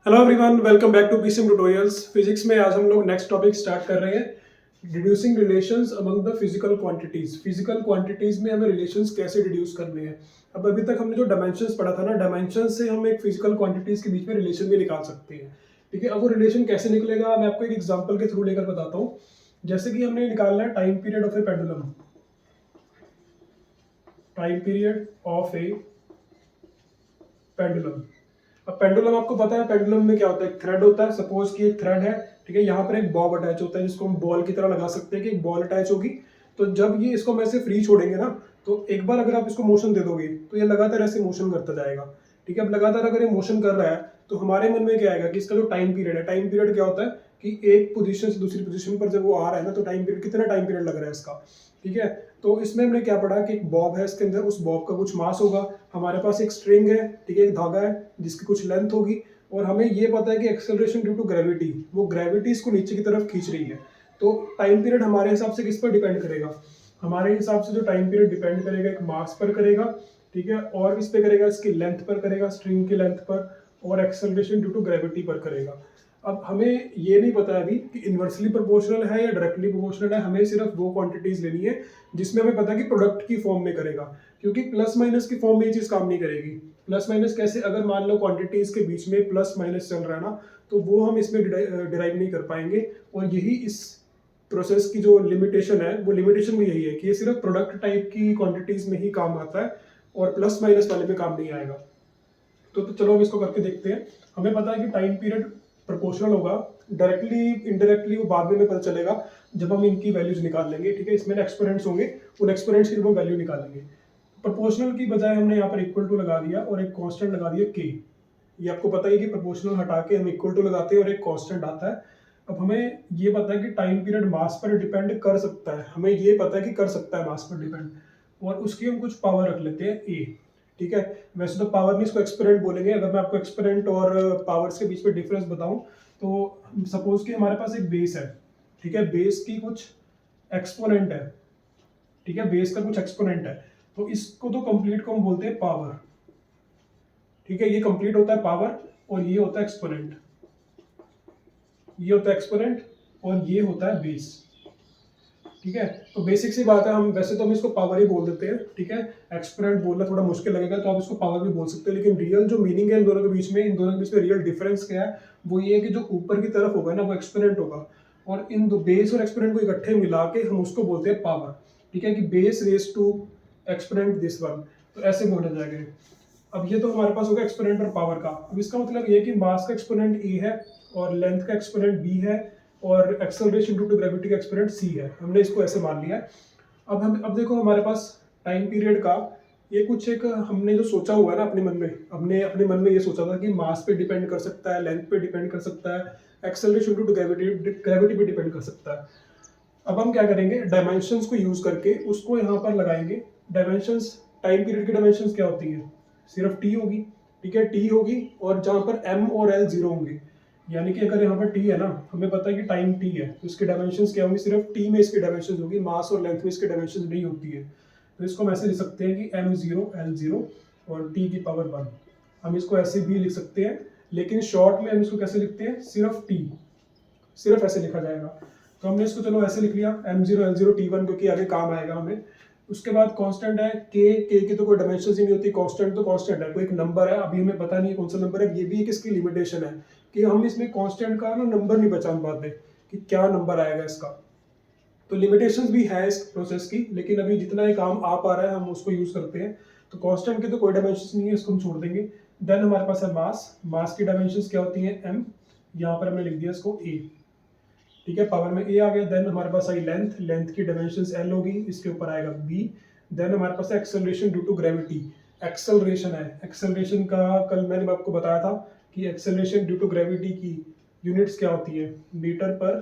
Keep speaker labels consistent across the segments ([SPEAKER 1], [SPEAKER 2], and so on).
[SPEAKER 1] Hello everyone, welcome back to PCM tutorials. Physics में आज हम लोग नेक्स्ट टॉपिक स्टार्ट कर रहे हैं, deducing relations among the physical quantities. Physical quantities में हमें रिलेशंस कैसे डिड्यूस करने हैं। अब अभी तक हमने जो डायमेंशंस पढ़ा था ना, डायमेंशंस से हम एक फिजिकल क्वांटिटीज के बीच में रिलेशन भी निकाल सकते हैं। ठीक है, अब वो रिलेशन कैसे निकलेगा मैं आपको एक एग्जाम्पल के थ्रू लेकर बताता हूँ। जैसे कि हमने निकालना है time period of A pendulum. Time period of A pendulum. अब पेंडुलम आपको पता है, पेंडुलम में क्या होता है, एक थ्रेड होता है। सपोज कि एक थ्रेड है, ठीक है, यहाँ पर एक बॉब अटैच होता है जिसको हम बॉल की तरह लगा सकते हैं कि एक बॉल अटैच होगी। तो जब ये इसको हम ऐसे फ्री छोड़ेंगे ना, तो एक बार अगर आप इसको मोशन दे दोगे तो ये लगातार ऐसे मोशन करता जाएगा। ठीक है, अब लगातार अगर ये मोशन कर रहा है तो हमारे मन में क्या आएगा कि इसका जो टाइम पीरियड है, टाइम पीरियड क्या होता है कि एक पोजीशन से दूसरी पोजीशन पर जब वो आ रहा है ना, तो टाइम पीरियड, कितना टाइम पीरियड लग रहा है इसका। ठीक है, तो इसमें हमने क्या पढ़ा कि एक बॉब है, इसके अंदर उस बॉब का कुछ मास होगा, हमारे पास एक स्ट्रिंग है, ठीक है, एक धागा है जिसकी कुछ लेंथ होगी, और हमें ये पता है कि एक्सेलरेशन ड्यू टू ग्रेविटी, वो ग्रेविटी इसको नीचे की तरफ खींच रही है। तो टाइम पीरियड हमारे हिसाब से किस पर डिपेंड करेगा, हमारे हिसाब से जो टाइम पीरियड डिपेंड करेगा एक मास पर करेगा, ठीक है, और इस पे करेगा, इसकी लेंथ पर करेगा, स्ट्रिंग की लेंथ पर, और एक्सेलरेशन ड्यू टू ग्रेविटी पर करेगा। अब हमें ये नहीं पता अभी कि इन्वर्सली प्रोपोर्शनल है या डायरेक्टली प्रोपोर्शनल है, हमें सिर्फ वो क्वांटिटीज लेनी है जिसमें हमें पता है कि प्रोडक्ट की फॉर्म में करेगा, क्योंकि प्लस माइनस की फॉर्म में ये चीज काम नहीं करेगी। प्लस माइनस कैसे, अगर मान लो क्वांटिटीज के बीच में प्लस माइनस चल रहा है ना, तो वो हम इसमें डिराइव नहीं कर पाएंगे। और यही इस प्रोसेस की जो लिमिटेशन है, वो लिमिटेशन भी यही है कि ये सिर्फ प्रोडक्ट टाइप की क्वांटिटीज में ही काम आता है और प्लस माइनस वाले में काम नहीं आएगा। तो चलो हम इसको करके देखते हैं। हमें पता है कि टाइम पीरियड प्रोपोर्शनल होगा, डायरेक्टली इंडायरेक्टली वो बाद में हमें पता चलेगा जब हम इनकी वैल्यूज निकाल लेंगे। ठीक है, इसमें एक्सपोनेंट्स होंगे, उन एक्सपोनेंट्स की जब हम वैल्यू निकालेंगे। प्रोपोर्शनल की बजाय हमने यहाँ पर इक्वल टू लगा दिया और एक कांस्टेंट लगा दिया के। ये आपको पता है कि प्रोपोर्शनल हटा के हम इक्वल टू लगाते हैं और एक कांस्टेंट आता है। अब हमें ये पता है कि टाइम पीरियड मास पर डिपेंड कर सकता है, हमें ये पता है कि कर सकता है मास पर डिपेंड, और उसकी हम कुछ पावर रख लेते हैं ए। ठीक है, वैसे तो पावर नहीं, इसको एक्सपोनेंट बोलेंगे। अगर मैं आपको एक्सपोनेंट और पावर्स के बीच में डिफरेंस बताऊं, तो सपोज कि हमारे पास एक बेस है, ठीक है, बेस की कुछ एक्सपोनेंट है, ठीक है, बेस का कुछ एक्सपोनेंट है, तो इसको तो कंप्लीट को हम बोलते हैं पावर। ठीक है, ये कंप्लीट होता है पावर और ये होता है एक्सपोनेंट, ये होता है एक्सपोनेंट और ये होता है बेस। ठीक है, तो बेसिक सी बात है, हम वैसे तो हम इसको पावर ही बोल देते हैं। ठीक है, एक्सपोनेंट बोलना थोड़ा मुश्किल लगेगा तो आप इसको पावर भी बोल सकते हैं, लेकिन रियल जो मीनिंग है इन दोनों के बीच में, इन दोनों के बीच में रियल डिफरेंस क्या है, वो ये है कि जो ऊपर की तरफ होगा ना वो एक्सपोनेंट होगा, और इन दो बेस और एक्सपोनेंट को इकट्ठे मिला के हम उसको बोलते हैं पावर। ठीक है, कि base raise to exponent this one, तो ऐसे बोला जाएगा। अब ये तो हमारे पास होगा एक्सपोनेंट और पावर का। अब इसका मतलब ये है कि मास का एक्सपोनेंट ए है और लेंथ का एक्सपोनेंट बी है और एक्सेलरेशन ड्यू टू ग्रेविटी का एक्सपोनेंट सी है। हमने इसको ऐसे मान लिया है। अब देखो हमारे पास टाइम पीरियड का ये कुछ एक हमने जो सोचा हुआ है ना अपने मन में, हमने अपने मन में ये सोचा था कि मास पे डिपेंड कर सकता है, लेंथ पे डिपेंड कर सकता है, एक्सेलरेशन ड्यू टू ग्रेविटी पे डिपेंड कर सकता है। अब हम क्या करेंगे, डायमेंशंस को यूज करके उसको यहाँ पर लगाएंगे। डायमेंशंस, टाइम पीरियड की डायमेंशंस क्या होती है, सिर्फ टी होगी। ठीक है, टी होगी, और जहां पर एम और एल जीरो होंगे, यानी कि अगर यहाँ पर टी है ना, हमें पता है कि टाइम टी है, तो इसकी डायमेंशंस क्या होंगी, सिर्फ टी में इसकी डायमेंशंस होगी, मास और लेंथ में इसकी डायमेंशंस नहीं होती है। तो इसको हम ऐसे लिख सकते हैं कि एम जीरो एल जीरो और टी की पावर वन। हम इसको ऐसे भी लिख सकते हैं, लेकिन शॉर्ट में हम इसको कैसे लिखते हैं, सिर्फ टी, सिर्फ ऐसे लिखा जाएगा। तो हमने इसको चलो ऐसे लिख लिया, M zero L zero T one, क्योंकि आगे काम आएगा हमें। उसके बाद कांस्टेंट है के की तो कोई डायमेंशन ही नहीं होती, कांस्टेंट तो कांस्टेंट है, कोई एक नंबर है, अभी हमें पता नहीं है कौन सा नंबर है। ये भी एक इसकी लिमिटेशन है कि हम इसमें कांस्टेंट का ना नंबर नहीं पहचान पाते कि क्या नंबर आएगा इसका। तो लिमिटेशंस भी है इस प्रोसेस की, लेकिन अभी जितना ये काम आ पा रहा है हम उसको यूज करते हैं। तो कांस्टेंट के तो कोई डायमेंशन नहीं है, इसको हम छोड़ देंगे। देन हमारे पास है मास। मास की डायमेंशंस क्या होती हैं, एम, यहाँ पर हमने लिख दिया इसको ए। ठीक है, पावर में ए आ गया। देन हमारे पास आई लेंथ, लेंथ की डायमेंशंस एल होगी, इसके ऊपर आएगा बी। देन हमारे पास acceleration due to gravity, acceleration है। एक्सेलरेशन का कल मैंने आपको बताया था कि एक्सेलरेशन ड्यू टू ग्रेविटी की यूनिट्स क्या होती है, मीटर पर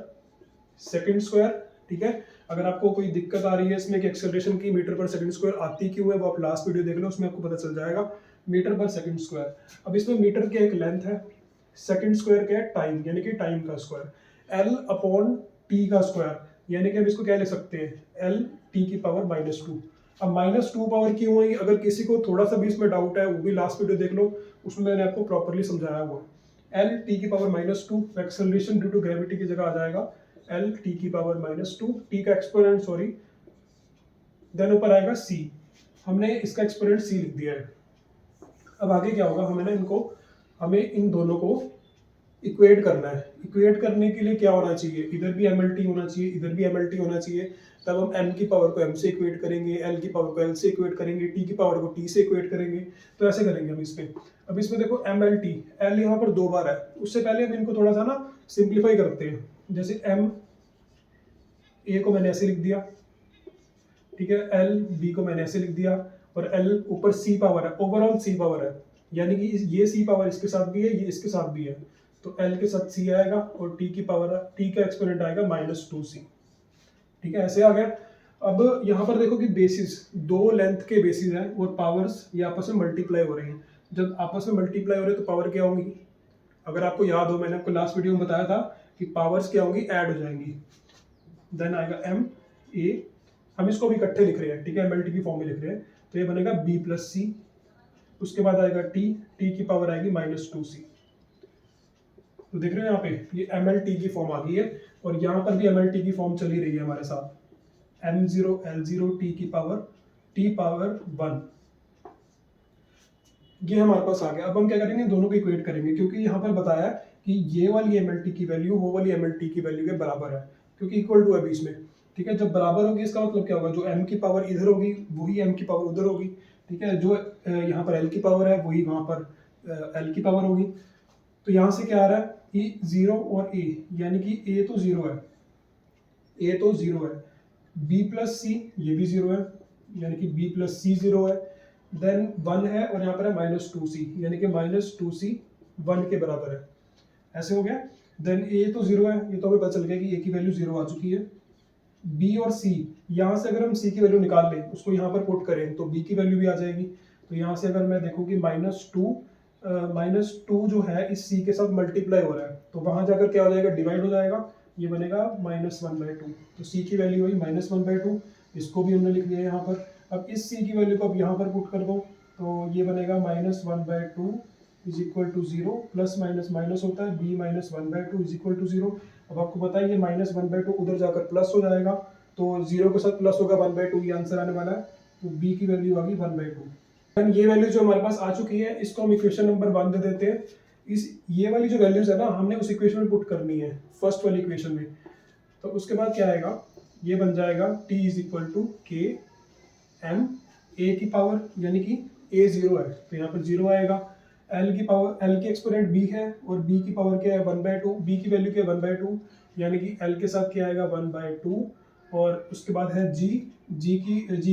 [SPEAKER 1] सेकंड स्क्वायर। ठीक है, अगर आपको कोई दिक्कत आ रही है इसमें कि एक्सेलरेशन की मीटर पर सेकंड स्क्वायर आती क्यों है, वो आप लास्ट वीडियो देख लो, उसमें आपको पता चल जाएगा। मीटर पर सेकंड स्क्वायर, अब इसमें मीटर की एक लेंथ है, सेकंड स्क्वायर क्या है, टाइम, यानी कि टाइम का स्क्वायर, एल अपॉन टी का स्क्वायर, यानी कि हम इसको क्या लिख सकते हैं, एल टी की पावर माइनस टू। अब माइनस टू पावर क्यों हुई, अगर किसी को थोड़ा सा भी इसमें डाउट है वो भी लास्ट वीडियो देख लो, उसमें मैंने आपको प्रॉपरली समझाया हुआ। एल टी की power -2, acceleration due to gravity की जगह आ जाएगा एल टी की पावर -2, टी का एक्सपोनेंट सॉरी, देन ऊपर आएगा सी। हमने इसका एक्सपोनेंट सी लिख दिया है। अब आगे क्या होगा, हमें इन दोनों को इक्वेट करना है। इक्वेट करने के लिए क्या होना चाहिए, इधर भी MLT होना चाहिए, इधर भी MLT होना चाहिए। तब हम m की पावर को m से इक्वेट करेंगे, l की पावर को l से इक्वेट करेंगे, t की पावर को t से इक्वेट करेंगे। तो ऐसे करेंगे हम इसमें। अब इसमें देखो MLT, l यहाँ पर 2 बार है। उससे पहले हम इनको थोड़ा सा ना सिंप्लीफाई करते हैं। जैसे m a को मैंने ऐसे लिख दिया, ठीक है, l b को मैंने ऐसे लिख दिया, और l ऊपर c पावर है, ओवरऑल c पावर है, यानी कि ये c पावर इसके साथ भी है, ये इसके साथ भी है। तो l के साथ c आएगा, और t की पावर, t का एक्सपोनेंट आएगा -2c। ठीक है, ऐसे आ गया। अब यहाँ पर देखो कि बेसिस, दो लेंथ के बेसिस हैं और पावर्स ये आपस में मल्टीप्लाई हो रही हैं। जब आपस में मल्टीप्लाई हो रहे हैं तो पावर क्या होंगी, अगर आपको याद हो, मैंने आपको लास्ट वीडियो में बताया था कि पावर्स क्या होंगी, ऐड हो जाएंगी। देन आएगा m a, हम इसको भी इकट्ठे लिख रहे हैं, ठीक है, MLT की फॉर्म में लिख रहे हैं, तो ये बनेगा b + c। उसके बाद आएगा t की पावर आएगी -2c। तो देख रहे हो यहाँ पे ये MLT की फॉर्म आ गई है, और यहाँ पर भी MLT की फॉर्म चली रही है हमारे साथ, m0 l0 t पावर 1। ये हमारे पास आ गया। अब हम क्या करेंगे, दोनों को इक्वेट करेंगे, क्योंकि यहाँ पर बताया है कि ये वाली MLT की वैल्यू वो वाली MLT की वैल्यू के बराबर है, क्योंकि इक्वल टू है बीच में। ठीक है, जब बराबर होगी इसका मतलब क्या होगा, जो m की पावर इधर होगी वही m की पावर उधर होगी। ठीक है, जो यहाँ पर l की पावर है वही वहाँ पर l की पावर होगी। तो यहाँ से क्या आ रहा है कि 0 और a, यानी कि a तो 0 है, b + c ये भी 0 है, यानी कि b + c 0 है। देन 1 है, और यहाँ पर है -2c, यानी कि -2c 1 के बराबर है। ऐसे हो गया। देन a तो 0 है, ये तो हमें पता चल गया कि a की वैल्यू 0 आ चुकी है। b और c, यहाँ से अगर हम c की वैल्यू निकाल लें, उसको यहाँ पर पुट करें, तो b की वैल्यू भी आ जाएगी। तो यहाँ से अगर मैं देखूँ कि -2 जो है इस c के साथ मल्टीप्लाई हो रहा है, तो वहाँ जाकर क्या हो जाएगा, डिवाइड हो जाएगा, ये बनेगा -1/2। तो c की वैल्यू हुई -1/2, इसको भी हमने लिख लिया यहाँ पर। अब इस c की वैल्यू को अब यहाँ पर पुट कर दो, तो ये बनेगा -1/2 is equal to 0, plus minus minus होता है, b -1/2 इज इक्वल टू 0। अब आपको पता है ये -1/2 उधर जाकर प्लस हो जाएगा, तो 0 के साथ प्लस होगा 1/2, ये आंसर आने वाला है। तो b की वैल्यू आ गई 1/2। ये वैल्यू जो हमारे पास आ चुकी है, इसको हम इक्वेशन नंबर 1 दे देते हैं। ये वाली जो वैल्यूज है ना, हमने उस इक्वेशन में पुट करनी है, फर्स्ट वाली इक्वेशन में। तो उसके बाद क्या आएगा, ये बन जाएगा t is equal to k m a की पावर, यानी कि a 0 है तो यहाँ पर 0 आएगा। l की पावर, l की एक्सपोनेंट b है, और b की पावर क्या है 1/2, b की वैल्यू क्या है 1/2, यानी कि l के साथ क्या आएगा 1/2। और उसके बाद है g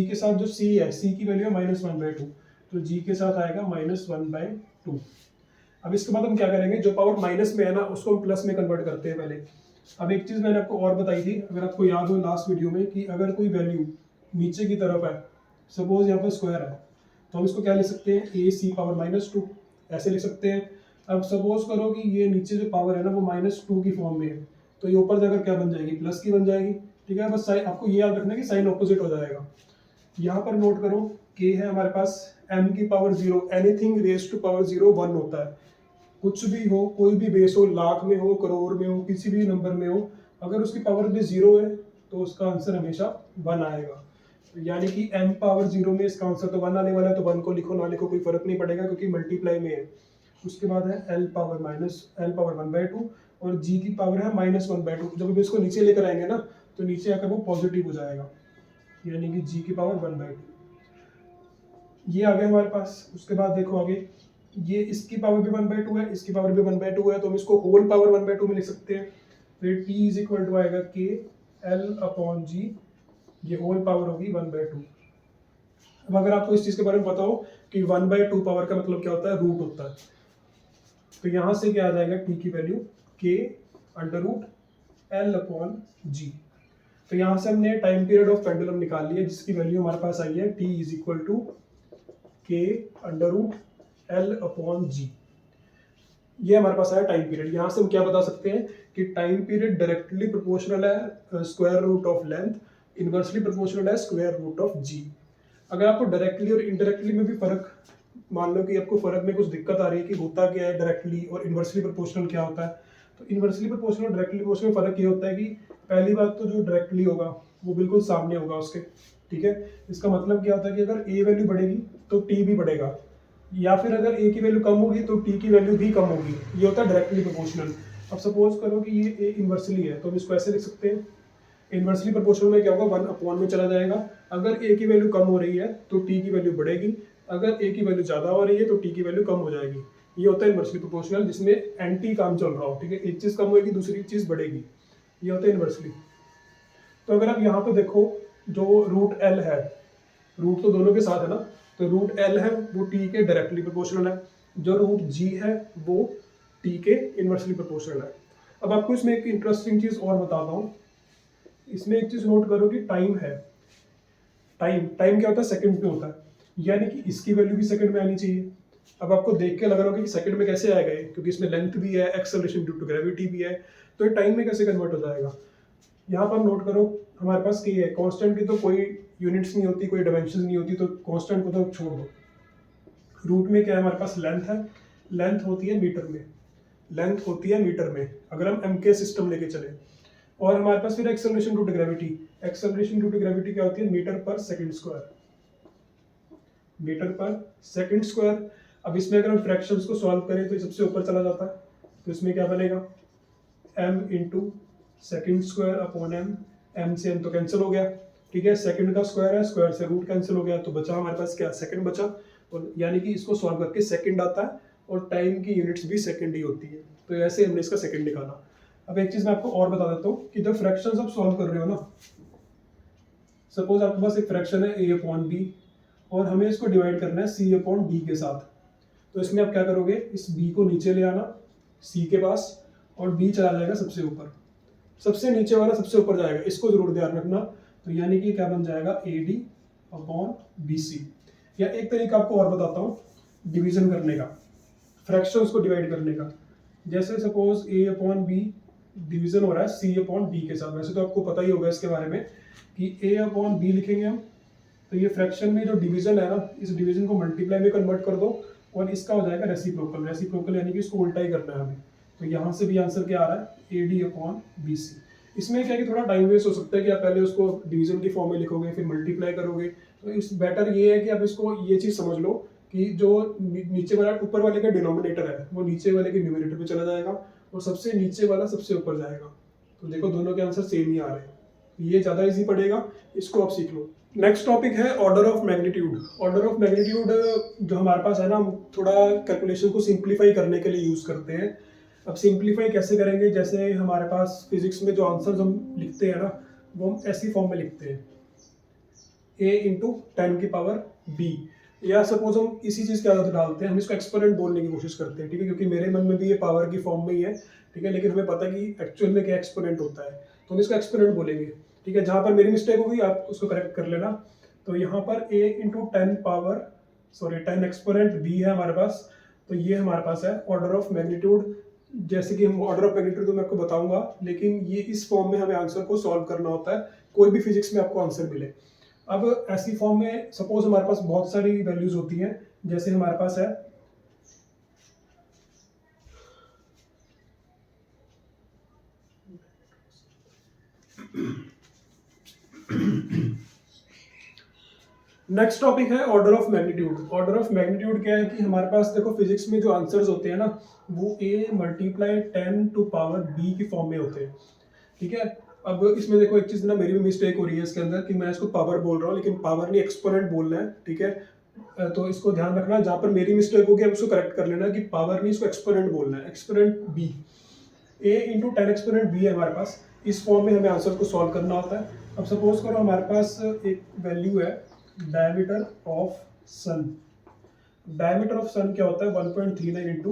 [SPEAKER 1] के साथ जो c है, c की वैल्यू है -1/2, तो g के साथ आएगा -1/2। अब इसके बाद हम क्या करेंगे, जो पावर माइनस में है ना उसको हम प्लस में कन्वर्ट करते हैं पहले। अब एक चीज मैंने आपको और बताई थी, अगर आपको याद हो लास्ट वीडियो में, कि अगर कोई वैल्यू नीचे की तरफ है, सपोज यहाँ पर स्क्वायर है, तो हम इसको क्या लिख सकते हैं, ac पावर -2 ऐसे लिख सकते हैं। अब सपोज करो कि ये नीचे जो पावर है ना वो -2 की फॉर्म में है, तो ये ऊपर जाकर क्या बन जाएगी, प्लस की बन जाएगी। ठीक है, बस साइन आपको ये याद रखना है कि साइन ऑपोजिट हो जाएगा। यहाँ पर नोट करो, k है हमारे पास m की power 0, anything raise to power 0 1 होता है। कुछ भी हो, कोई भी बेस हो, लाख में हो, करोड़ में हो, किसी भी नंबर में हो, अगर उसकी पावर में 0 है तो उसका आंसर हमेशा 1 आएगा। यानी कि m पावर 0 में इसका आंसर तो 1 आने वाला है, तो 1 को लिखो ना लिखो कोई फर्क नहीं पड़ेगा, क्योंकि मल्टीप्लाई में है। उसके बाद है l पावर 1/2, और g की पावर है -1/2। जब हम इसको नीचे लेकर आएंगे ना, तो नीचे आकर वो पॉजिटिव हो जाएगा, यानी कि g की पावर 1/2। ये आ गया हमारे पास। उसके बाद देखो आगे, ये इसकी पावर भी 1/2 है, इसकी पावर भी 1/2 है, तो हम इसको होल पावर 1/2 में लिख सकते हैं। फिर t इज इक्वल टू आएगा k l/g, ये होल पावर होगी 1/2। अब अगर आपको इस चीज के बारे में पता हो कि 1/2 पावर का मतलब क्या होता है, रूट होता है, तो यहाँ से क्या आ जाएगा, t की वैल्यू k √l/g। तो यहाँ से हमने टाइम पीरियड ऑफ पेंडुलम निकाल लिया, जिसकी वैल्यू हमारे पास आई है t is equal to k √l/g। ये हमारे पास आया टाइम पीरियड। यहाँ से हम क्या बता सकते हैं कि टाइम पीरियड डायरेक्टली प्रोपोर्शनल है square root of length, inversely proportional है स्क्वायर रूट ऑफ g। अगर आपको डायरेक्टली और इनडायरेक्टली में भी फर्क मान लो कि आपको फर्क में कुछ दिक्कत आ रही है कि होता क्या है डायरेक्टली और इन्वर्सली प्रोपोर्शनल क्या होता है। तो इन्वर्सली प्रोपोर्शनल और डायरेक्टली प्रोपोर्शनल में फर्क ये होता है कि पहली बात तो जो डायरेक्टली होगा वो बिल्कुल सामने होगा उसके, ठीक है। इसका मतलब क्या होता है कि अगर ए वैल्यू बढ़ेगी तो टी भी बढ़ेगा, या फिर अगर ए की वैल्यू कम होगी तो टी की वैल्यू भी कम होगी। ये होता है डायरेक्टली प्रोपोर्शनल। अब सपोज करो कि ये ए इन्वर्सली है तो हम इसको ऐसे लिख सकते हैं, इन्वर्सली प्रोपोर्शनल में क्या होगा 1 अपॉन में चला जाएगा। अगर ए की वैल्यू कम हो रही है तो टी की वैल्यू बढ़ेगी, अगर ए की वैल्यू ज़्यादा हो रही है तो टी की वैल्यू कम हो जाएगी। ये होता है इन्वर्सली प्रोपोर्शनल जिसमें एंटी काम चल रहा हो, ठीक है। एक चीज़ कम होगी दूसरी चीज़ बढ़ेगी, ये होता है इन्वर्सली। तो अगर आप यहाँ पे देखो जो रूट एल है, रूट तो दोनों के साथ है ना, तो रूट एल है वो टी के डायरेक्टली प्रोपोर्शनल है, जो रूट जी है वो टी के इन्वर्सली प्रोपोर्शनल है। अब आपको इसमें एक इंटरेस्टिंग चीज़ और बताता हूँ। इसमें एक चीज़ नोट करो कि टाइम है, टाइम टाइम क्या होता है सेकंड में होता है, यानी कि इसकी वैल्यू भी सेकंड में आनी चाहिए। अब आपको देख के लग रहा होगा कि सेकंड में कैसे आएगा ये, क्योंकि इसमें लेंथ भी है, एक्सेलरेशन ड्यू टू ग्रेविटी भी है, तो ये टाइम में कैसे कन्वर्ट हो जाएगा। यहाँ पर नोट करो हमारे पास के है, कांस्टेंट की तो कोई यूनिट्स नहीं होती, कोई डायमेंशन नहीं होती, तो कांस्टेंट को तो छोड़ दो। रूट में क्या है हमारे पास लेंथ है, लेंथ होती है मीटर में, लेंथ होती है मीटर में अगर हम एम के सिस्टम लेके चले। और हमारे पास फिर acceleration due to gravity, acceleration due to gravity क्या होती है मीटर पर सेकंड स्क्वायर, मीटर पर सेकंड स्क्वायर। अब इसमें अगर हम फ्रैक्शंस को सॉल्व करें तो सबसे ऊपर चला जाता है, तो इसमें क्या बनेगा m into second square upon M, M से एम तो कैंसिल हो गया, ठीक है। सेकंड का स्क्वायर है, स्क्वायर से रूट कैंसिल हो गया, तो बचा हमारे पास क्या सेकंड बचा, और यानी कि इसको सॉल्व करके सेकंड आता है और टाइम की यूनिट्स भी सेकंड ही होती है, तो ऐसे हमने इसका सेकंड निकाला। अब एक चीज मैं आपको और बता देता हूँ कि जब फ्रैक्शंस आप सॉल्व कर रहे हो ना, सपोज आपके पास एक फ्रैक्शन है a अपॉन बी और हमें इसको डिवाइड करना है c अपॉन डी के साथ, तो इसमें आप क्या करोगे, इस b को नीचे ले आना c के पास और b चला जाएगा सबसे ऊपर, सबसे नीचे वाला सबसे ऊपर जाएगा, इसको जरूर ध्यान रखना। तो यानी कि क्या बन जाएगा AD अपॉन BC। या एक तरीका आपको और बताता हूँ डिवीजन करने का, फ्रैक्शंस को डिवाइड करने का। जैसे suppose A upon B division हो रहा है C अपॉन डी के साथ, वैसे तो आपको पता ही होगा इसके बारे में कि A अपॉन बी लिखेंगे हम, तो ये फ्रैक्शन में जो डिवीजन है ना, इस डिवीजन को मल्टीप्लाई में कन्वर्ट कर दो और इसका हो जाएगा रेसिप्रोकल, रेसिप्रोकल यानी कि इसको उल्टा ही करना है हमें। तो यहाँ से भी आंसर क्या आ रहा है AD अपॉन BC। इसमें क्या है कि थोड़ा टाइम वेस्ट हो सकता है कि आप पहले उसको डिवीजन की फॉर्म में लिखोगे फिर मल्टीप्लाई करोगे, तो इस बेटर ये है कि आप इसको ये चीज़ समझ लो कि जो नीचे वाला ऊपर वाले का डिनोमिनेटर है वो नीचे वाले के न्यूमरेटर पे चला जाएगा और सबसे नीचे वाला सबसे ऊपर जाएगा। तो देखो दोनों के आंसर सेम ही आ रहे हैं, ये ज़्यादा इजी पड़ेगा, इसको आप सीख लो। नेक्स्ट टॉपिक है order of magnitude. Order of magnitude जो हमारे पास है ना, हम थोड़ा कैलकुलेशन को सिंप्लीफाई करने के लिए यूज़ करते हैं। अब सिंप्लीफाई कैसे करेंगे, जैसे हमारे पास फिजिक्स में जो आंसर्स हम लिखते हैं ना, वो हम ऐसी फॉर्म में लिखते हैं a इंटू 10 की पावर b, या सपोज हम इसी चीज़ की आदत डालते हैं, हम इसको एक्सपोनेंट बोलने की कोशिश करते हैं, ठीक है, क्योंकि मेरे मन में भी ये पावर की फॉर्म में ही है, ठीक है, लेकिन हमें पता है कि एक्चुअल में क्या एक्सपोनेंट होता है, तो हम इसको एक्सपोनेंट बोलेंगे, ठीक है। जहाँ पर मेरी मिस्टेक होगी आप उसको करेक्ट कर लेना। तो यहाँ पर a into 10 power 10 exponent b है हमारे पास, तो ये हमारे पास है ऑर्डर ऑफ मैग्नीट्यूड। जैसे कि हम ऑर्डर ऑफ मैग्नीट्यूड तो मैं आपको बताऊंगा, लेकिन ये इस फॉर्म में हमें आंसर को सॉल्व करना होता है, कोई भी फिजिक्स में आपको आंसर मिले। अब ऐसी फॉर्म में सपोज हमारे पास बहुत सारी वैल्यूज होती हैं, जैसे हमारे पास है नेक्स्ट टॉपिक है order of magnitude. Order of magnitude क्या है कि हमारे पास देखो फिजिक्स में जो आंसर्स होते हैं ना, वो a multiply 10 to power b की फॉर्म में होते हैं, ठीक है। अब इसमें देखो एक चीज़ ना, मेरी भी मिस्टेक हो रही है इसके अंदर कि मैं इसको पावर बोल रहा हूँ, लेकिन पावर नहीं एक्सपोनेंट बोलना है, ठीक है। तो इसको ध्यान रखना, जहाँ पर मेरी मिस्टेक होगी आप उसको करेक्ट कर लेना कि पावर नहीं, इसको एक्सपोनेंट बोलना है, exponent b। a into 10 exponent b है हमारे पास, इस फॉर्म में हमें आंसर को सॉल्व करना होता है। अब सपोज करो हमारे पास एक वैल्यू है diameter of sun. Diameter of sun क्या होता है 1.39 इंटू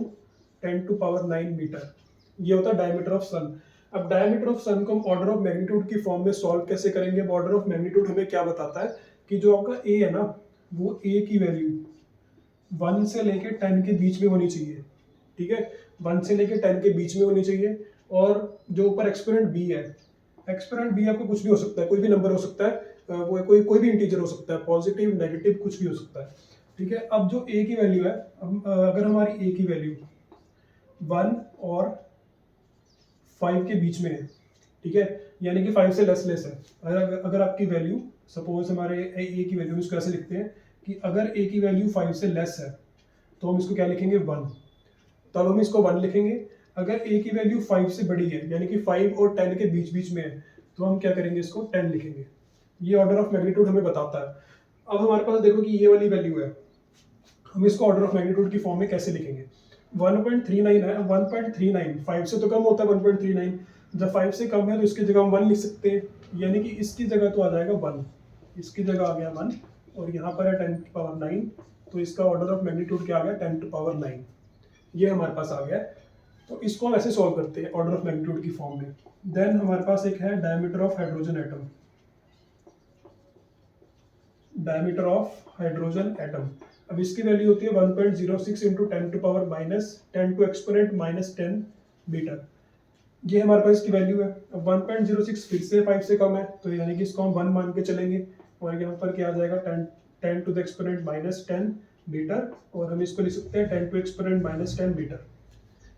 [SPEAKER 1] 10 टू पावर 9 मीटर, ये होता है डायमीटर ऑफ सन। अब डायमीटर ऑफ सन को हम ऑर्डर ऑफ मैग्नीट्यूड की फॉर्म में सॉल्व कैसे करेंगे। ऑर्डर ऑफ मैग्नीट्यूड हमें क्या बताता है कि जो आपका a है ना, वो a की वैल्यू 1 से लेके 10 के बीच में होनी चाहिए, ठीक है, 1 से लेके 10 के बीच में होनी चाहिए। और जो ऊपर एक्सपोनेंट b है, एक्सपोनेंट b आपको कुछ भी हो सकता है, कोई भी नंबर हो सकता है, वो कोई भी इंटीजर हो सकता है, पॉजिटिव नेगेटिव कुछ भी हो सकता है। ठीक है, अब जो ए की वैल्यू है, अगर हमारी ए की वैल्यू 1 और 5 के बीच में है, ठीक है, यानी कि 5 से लेस है। अगर आपकी वैल्यू, सपोज हमारे ए की वैल्यू, इसको ऐसे लिखते हैं कि अगर ए की वैल्यू 5 से लेस है तो हम इसको क्या लिखेंगे, 1, तब हम इसको 1 लिखेंगे। अगर ए की वैल्यू 5 से बड़ी है, यानी कि 5 और 10 के बीच बीच में है, तो हम क्या करेंगे, इसको 10 लिखेंगे। ये ऑर्डर ऑफ मैग्नीट्यूड हमें बताता है। अब हमारे पास देखो कि ये वाली वैल्यू है, हम इसको ऑर्डर ऑफ मैग्नीट्यूड की फॉर्म में कैसे लिखेंगे। 1.39 है, 1.39 5 से तो कम होता है 1.39, जब 5 से कम है तो इसकी जगह हम 1 लिख सकते हैं, यानी कि इसकी जगह तो आ जाएगा 1, इसकी जगह आ गया 1, और यहाँ पर है 10⁹, तो इसका ऑर्डर ऑफ मैग्नीट्यूड क्या आ गया, 10⁹, ये हमारे पास आ गया। तो इसको हम ऐसे सॉल्व करते हैं ऑर्डर ऑफ मैग्नीट्यूड की फॉर्म में। देन हमारे पास एक है diameter of hydrogen atom, diameter of hydrogen atom. अब इसकी वैल्यू होती है 1.06 इंटू 10⁻10 टू एक्सपोनेंट -10 मीटर। ये हमारे पास इसकी वैल्यू है। अब 1.06 फिर से 5 से कम है, तो यानी कि इसको हम 1 मान के चलेंगे, और यहाँ पर क्या आ जाएगा, 10 टू द एक्सपोनेंट -10 मीटर, और हम इसको लिख सकते हैं 10 टू एक्सपोनेंट -10 मीटर,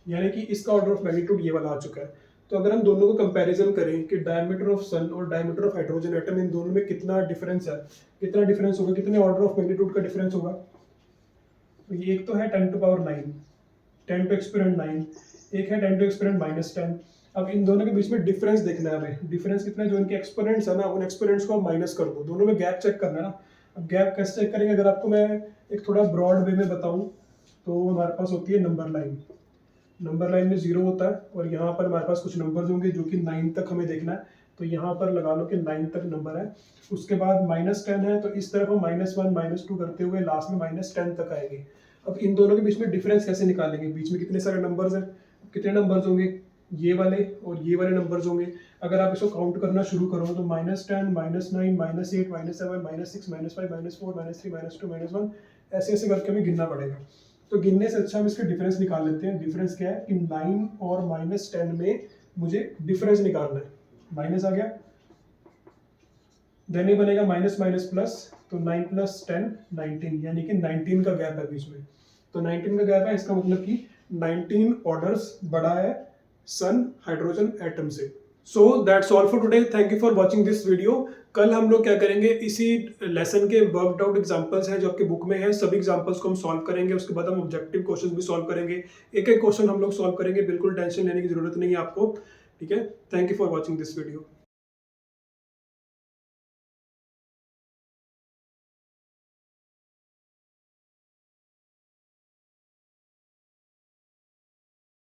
[SPEAKER 1] यानी कि इसका ऑर्डर ऑफ मैग्नीट्यूड ये वाला आ चुका है। तो अगर हम दोनों को कंपैरिजन करें कि डायमीटर ऑफ सन और डायमीटर ऑफ हाइड्रोजन एटम, इन दोनों में कितना डिफरेंस है, कितना डिफरेंस होगा, कितने ऑर्डर ऑफ मैग्नीट्यूड का डिफरेंस होगा। तो ये एक तो है 10⁹ 10 टू एक्सपोनेंट 9, एक है 10 टू एक्सपोनेंट -10। अब इन दोनों के बीच में डिफरेंस देखना है हमें, डिफरेंस कितना है, जो इनके एक्सपोनेंट्स है ना, उन एक्सपोनेंट्स को हम माइनस कर दो, दोनों में गैप चेक करना है ना। अब गैप कैसे चेक करेंगे, अगर आपको मैं एक थोड़ा ब्रॉड वे में बताऊं, तो हमारे पास होती है नंबर लाइन। नंबर लाइन में 0 होता है, और यहाँ पर हमारे पास कुछ नंबर्स होंगे जो कि 9 तक हमें देखना है, तो यहाँ पर लगा लो कि 9 तक नंबर है। उसके बाद -10 है, तो इस तरफ हम -1 -2 करते हुए लास्ट में -10 तक आएंगे। अब इन दोनों के बीच में डिफरेंस कैसे निकालेंगे, बीच में कितने सारे नंबर्स हैं, कितने नंबर्स होंगे, ये वाले और ये वाले नंबर्स होंगे। अगर आप इसको काउंट करना शुरू करो तो -10 -9 -8 -7 -6 -5 -4 -3 -2 -1, ऐसे ऐसे करके हमें गिनना पड़ेगा। तो गिनने से अच्छा हम इसके डिफरेंस निकाल लेते हैं। डिफरेंस क्या है कि 9 और -10 में मुझे डिफरेंस निकालना है, माइनस आ गया, देन ये बनेगा माइनस माइनस प्लस, तो 9 + 10 19, यानी कि 19 का गैप है बीच में। तो 19 का गैप है, इसका मतलब कि 19 ऑर्डर्स बड़ा है सन हाइड्रोजन एटम से। So that's all for today, thank you for watching this video. कल हम लोग क्या करेंगे, इसी लेसन के वर्कड आउट एग्जांपल्स हैं जो आपके बुक में है, सभी एग्जांपल्स को हम सॉल्व करेंगे। उसके बाद हम ऑब्जेक्टिव क्वेश्चन भी सॉल्व करेंगे, एक एक क्वेश्चन हम लोग सॉल्व करेंगे, बिल्कुल टेंशन लेने की जरूरत नहीं है आपको। ठीक है, thank you for watching this video.